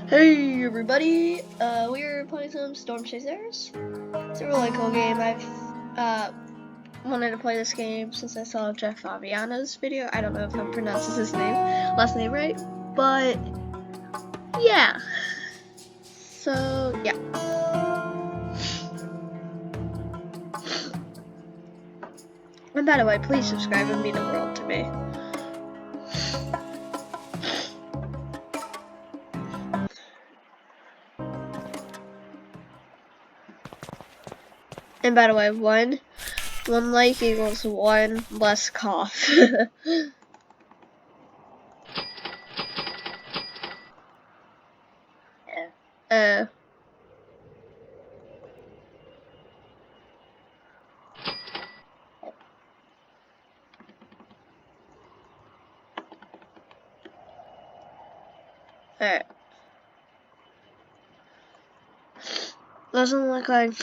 Hey everybody, we're playing some Storm Chasers. It's a really cool game. I've wanted to play this game since I saw Jeff Aviana's video. I don't know if I'm pronouncing his last name right, but yeah. So yeah. And by the way, please subscribe, it would mean the world to me. And by the way, one like equals one less cough. Alright. Doesn't look like.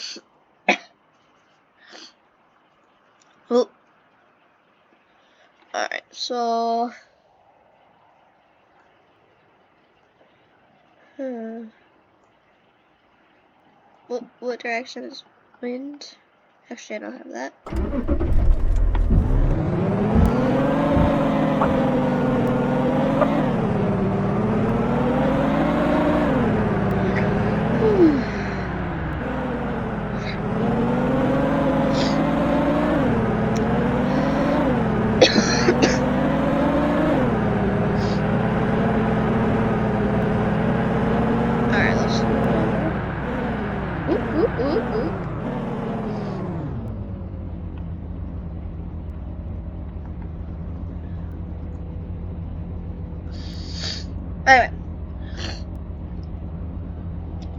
Well. Alright, so. What direction is wind? Actually, I don't have that. Alright, let's. Oop. Anyway.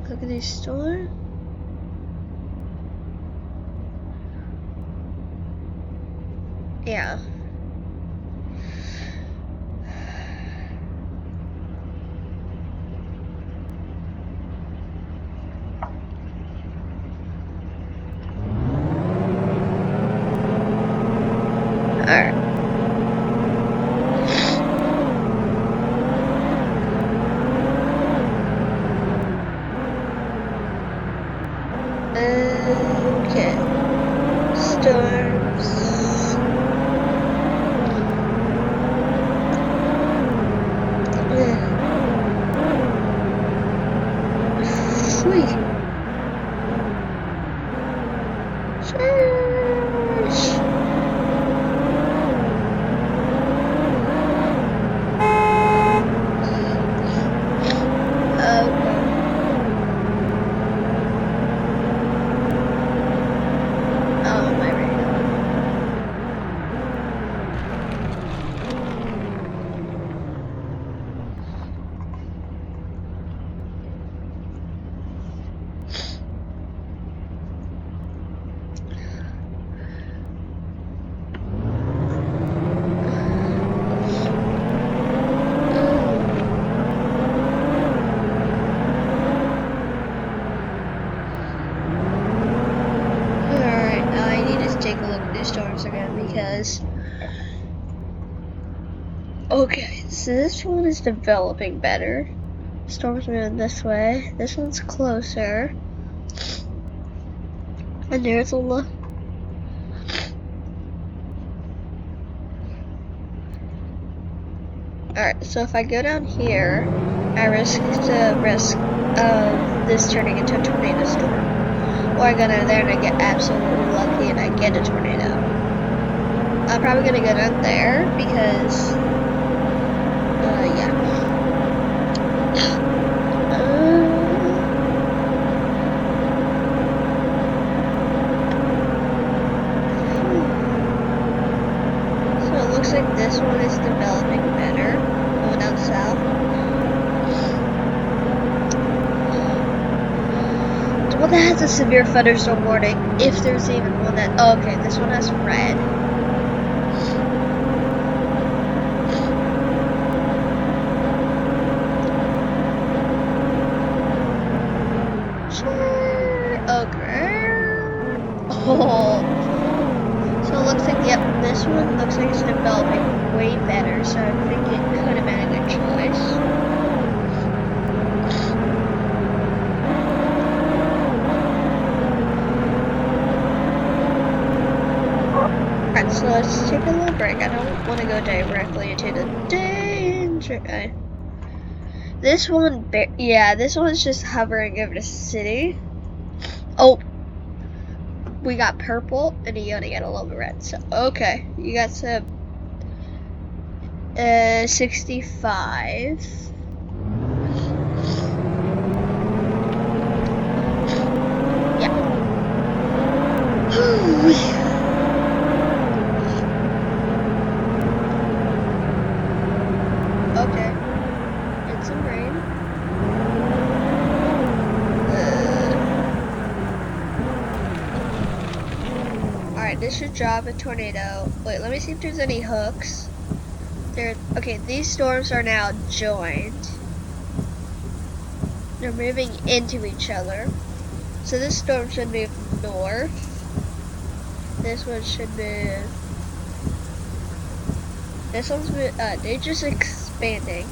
Look at these stores. Yeah. Alright. Okay. Storms. Sweet. Storms again because okay, so this one is developing better. Storms moving this way. This one's closer. And there's a look. Alright, so if I go down here, I risk this turning into a tornado storm. Or I go down there and I get absolutely lucky and I get a tornado. I'm probably gonna go down there because, yeah. So it looks like this one is developing better, going down south. The one that has a severe thunderstorm warning, if there's even one that, oh, okay, this one has red. Oh, so it looks like, yep, this one looks like it's developing way better, so I think it could have been a good choice. let's take a little break. I don't want to go directly into the danger. This one, yeah, this one's just hovering over the city. Oh, we got purple, and you only got a little bit red. So okay, you got some 65. Yeah. Okay. And some rain. Alright, this should drop a tornado. Wait, let me see if there's any hooks. Okay, these storms are now joined. They're moving into each other. So this storm should move north. This one should move. This one's they're just expanding.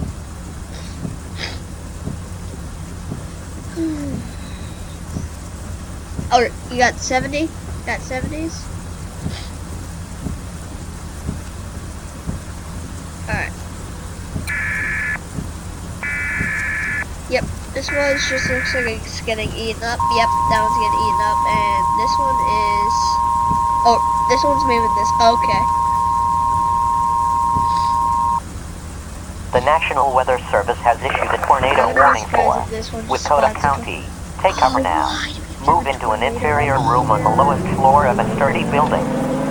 Oh, you got 70? Got 70s? Alright. Yep, this one just looks like it's getting eaten up. Yep, that one's getting eaten up. And this one is... Oh, this one's moving this. Okay. The National Weather Service has issued a tornado warning for Wacota County. Take cover now. Move into an inferior room on the lowest floor of a sturdy building.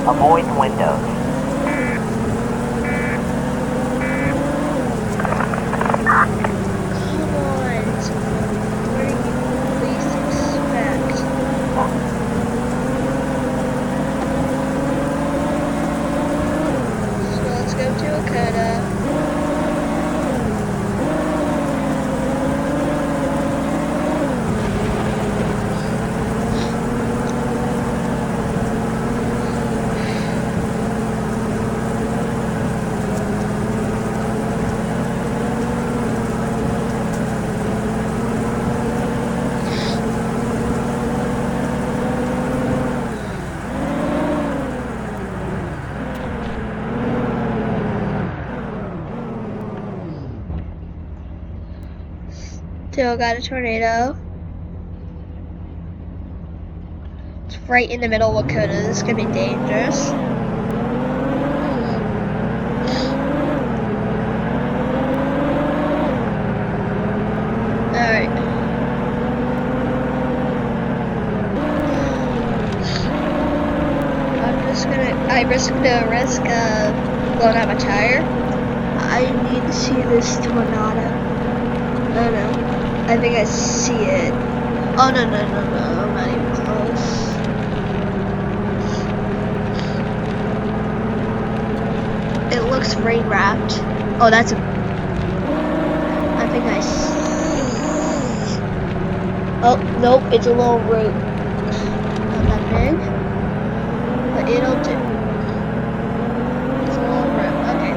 Avoid the windows. Still got a tornado. It's right in the middle of Wacota. This is gonna be dangerous. Alright. I'm just gonna risk blowing out my tire. I need to see this tornado. Oh no. I think I see it. Oh no, I'm not even close. It looks rain wrapped. Oh, that's a... I think I see... Oh, nope, it's a little root. Not that big. But it'll do. It's a little root. Okay,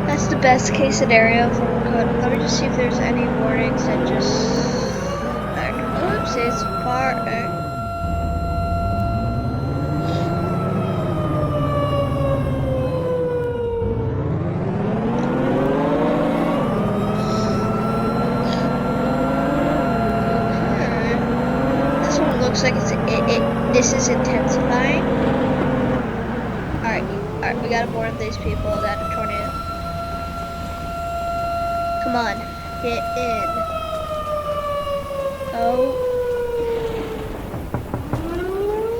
that's the best case scenario for Wacota. Let me just see if there's any warnings that just... Oops, it's far... This one looks like this is intensifying. Alright, we gotta warn these people that a tornado... Come on, get in. Oh.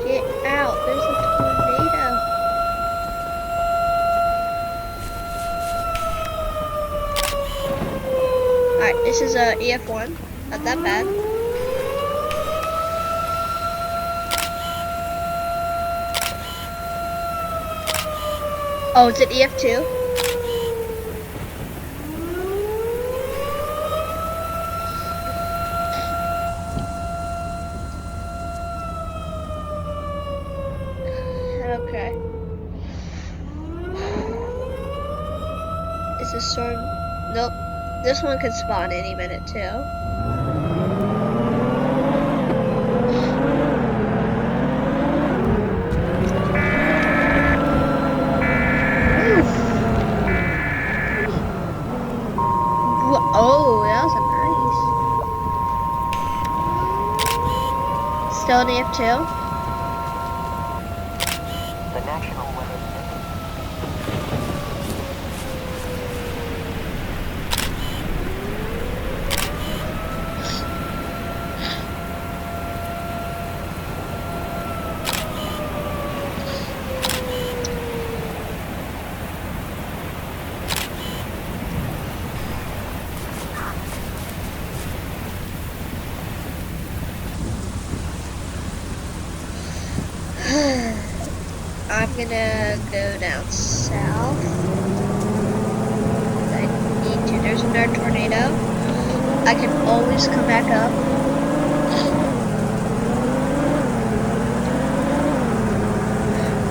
Get out, there's a tornado. Alright, this is a EF1. Not that bad. Oh, is it EF2? Okay. Is this storm? Nope. This one could spawn any minute too. Still in EF2? The National Weather I'm gonna go down south. I need to. There's another tornado. I can always come back up.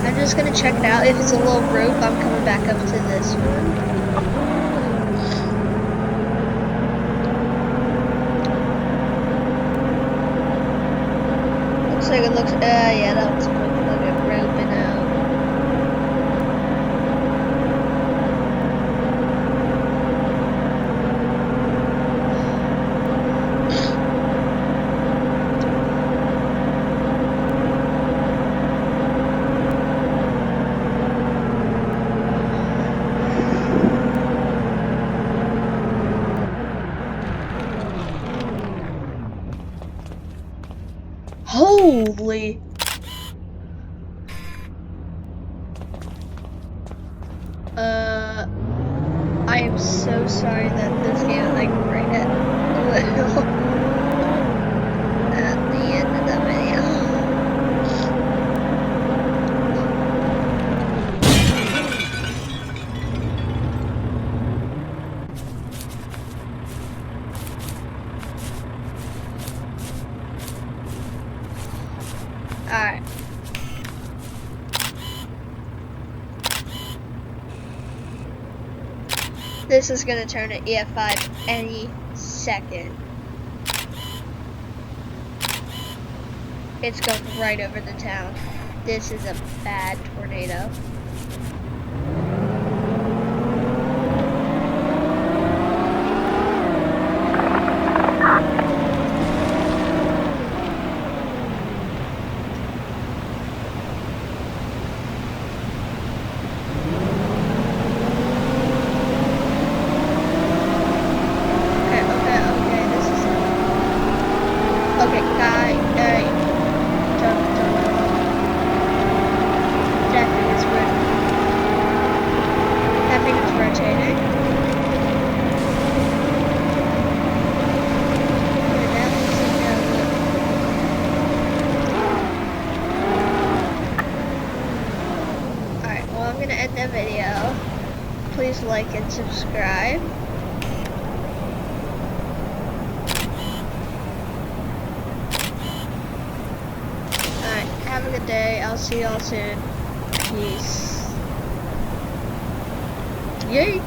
I'm just gonna check it out. If it's a little rope, I'm coming back up to this one. Looks like it looks, yeah, that was like a rope and holy. I am so sorry that this game like right at the end of the video. Alright. This is gonna turn to EF5 any second. It's going right over the town. This is a bad tornado. The video. Please like and subscribe. Alright, have a good day. I'll see y'all soon. Peace. Yay!